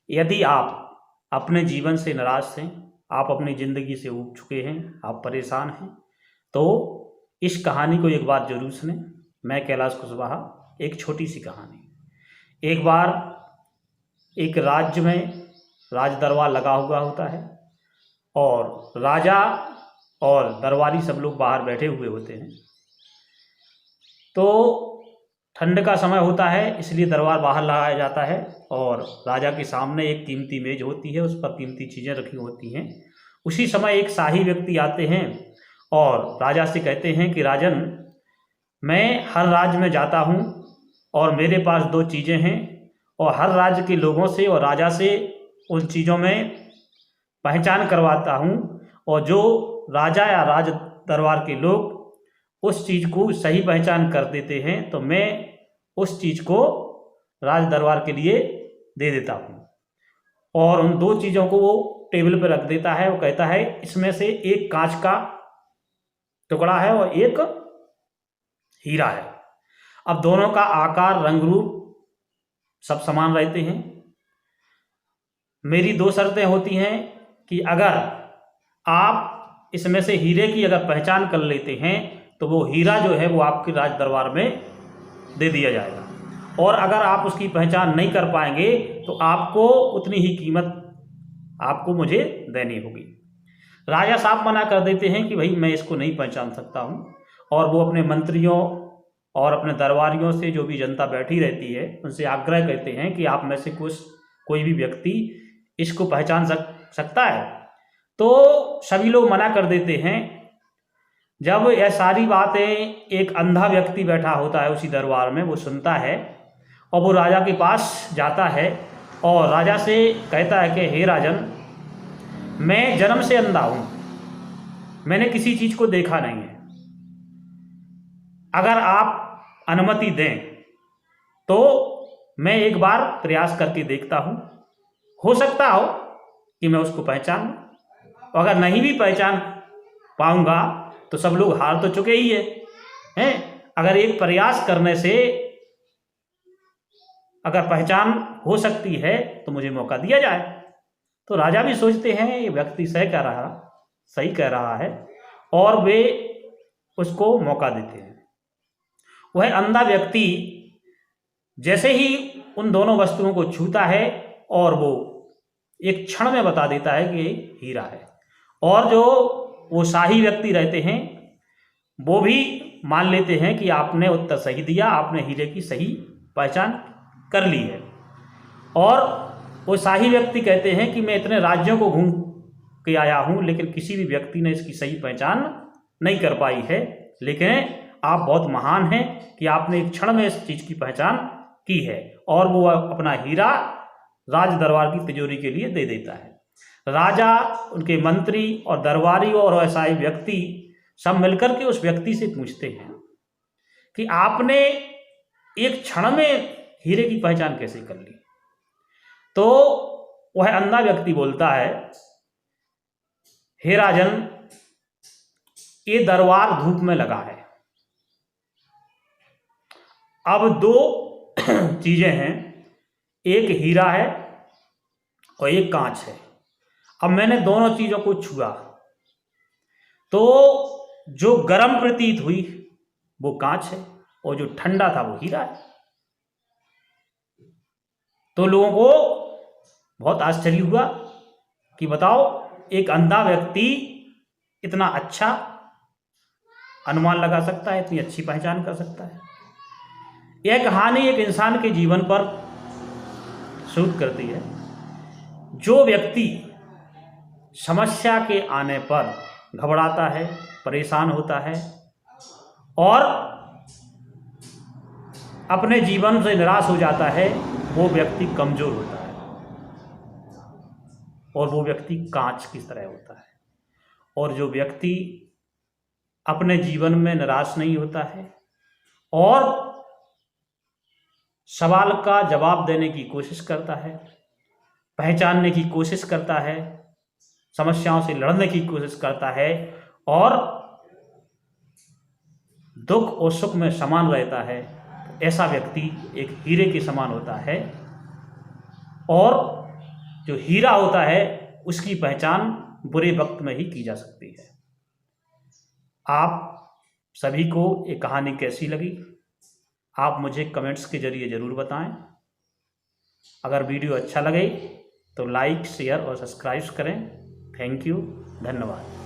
यदि आप अपने जीवन से निराश हैं, आप अपनी ज़िंदगी से ऊब चुके हैं, आप परेशान हैं, तो इस कहानी को एक बार ज़रूर सुनें। मैं कैलाश कुशवाहा। एक छोटी सी कहानी। एक बार एक राज्य में राज दरबार लगा हुआ होता है और राजा और दरबारी सब लोग बाहर बैठे हुए होते हैं। तो ठंड का समय होता है, इसलिए दरबार बाहर लगाया जाता है और राजा के सामने एक कीमती मेज होती है, उस पर कीमती चीज़ें रखी होती हैं। उसी समय एक शाही व्यक्ति आते हैं और राजा से कहते हैं कि राजन, मैं हर राज्य में जाता हूँ और मेरे पास दो चीज़ें हैं और हर राज्य के लोगों से और राजा से उन चीज़ों में पहचान करवाता हूँ, और जो राजा या राज दरबार के लोग उस चीज़ को सही पहचान कर देते हैं तो मैं उस चीज़ को राज दरबार के लिए दे देता हूँ। और उन दो चीज़ों को वो टेबल पर रख देता है। वो कहता है इसमें से एक कांच का टुकड़ा है और एक हीरा है। अब दोनों का आकार, रंग, रूप सब समान रहते हैं। मेरी दो शर्तें होती हैं कि अगर आप इसमें से हीरे की अगर पहचान कर लेते हैं तो वो हीरा जो है वो आपके राज दरबार में दे दिया जाएगा, और अगर आप उसकी पहचान नहीं कर पाएंगे तो आपको उतनी ही कीमत आपको मुझे देनी होगी। राजा साहब मना कर देते हैं कि भाई मैं इसको नहीं पहचान सकता हूँ, और वो अपने मंत्रियों और अपने दरबारियों से, जो भी जनता बैठी रहती है, उनसे आग्रह करते हैं कि आप में से कोई भी व्यक्ति इसको पहचान सकता है। तो सभी लोग मना कर देते हैं। जब यह सारी बातें एक अंधा व्यक्ति बैठा होता है उसी दरबार में, वो सुनता है और वो राजा के पास जाता है और राजा से कहता है कि हे राजन, मैं जन्म से अंधा हूँ, मैंने किसी चीज़ को देखा नहीं है। अगर आप अनुमति दें तो मैं एक बार प्रयास करके देखता हूँ, हो सकता हो कि मैं उसको पहचान लूँ। अगर नहीं भी पहचान पाऊंगा तो सब लोग हार तो चुके ही हैं। अगर एक प्रयास करने से अगर पहचान हो सकती है तो मुझे मौका दिया जाए। तो राजा भी सोचते हैं ये व्यक्ति सही कह रहा है, और वे उसको मौका देते हैं। वह अंधा व्यक्ति जैसे ही उन दोनों वस्तुओं को छूता है और वो एक क्षण में बता देता है कि ये हीरा है, और जो वो शाही व्यक्ति रहते हैं वो भी मान लेते हैं कि आपने उत्तर सही दिया, आपने हीरे की सही पहचान कर ली है। और वो शाही व्यक्ति कहते हैं कि मैं इतने राज्यों को घूम के आया हूँ लेकिन किसी भी व्यक्ति ने इसकी सही पहचान नहीं कर पाई है, लेकिन आप बहुत महान हैं कि आपने एक क्षण में इस चीज़ की पहचान की है। और वो अपना हीरा राज दरबार की तिजोरी के लिए दे देता है। राजा, उनके मंत्री और दरबारी और ऐसा ही व्यक्ति सब मिलकर के उस व्यक्ति से पूछते हैं कि आपने एक क्षण में हीरे की पहचान कैसे कर ली। तो वह अंधा व्यक्ति बोलता है, हे राजन, ये दरबार धूप में लगा है। अब दो चीजें हैं, एक हीरा है और एक कांच है। अब मैंने दोनों चीजों को छुआ तो जो गर्म प्रतीत हुई वो कांच है और जो ठंडा था वो हीरा है। तो लोगों को बहुत आश्चर्य हुआ कि बताओ, एक अंधा व्यक्ति इतना अच्छा अनुमान लगा सकता है, इतनी अच्छी पहचान कर सकता है। यह कहानी एक इंसान के जीवन पर शूट करती है। जो व्यक्ति समस्या के आने पर घबराता है, परेशान होता है और अपने जीवन से निराश हो जाता है, वो व्यक्ति कमजोर होता है और वो व्यक्ति कांच की तरह होता है। और जो व्यक्ति अपने जीवन में निराश नहीं होता है और सवाल का जवाब देने की कोशिश करता है, पहचानने की कोशिश करता है, समस्याओं से लड़ने की कोशिश करता है और दुख और सुख में समान रहता है, ऐसा व्यक्ति एक हीरे के समान होता है। और जो हीरा होता है उसकी पहचान बुरे वक्त में ही की जा सकती है। आप सभी को ये कहानी कैसी लगी, आप मुझे कमेंट्स के जरिए ज़रूर बताएं। अगर वीडियो अच्छा लगे तो लाइक, शेयर और सब्सक्राइब करें। थैंक यू, धन्यवाद।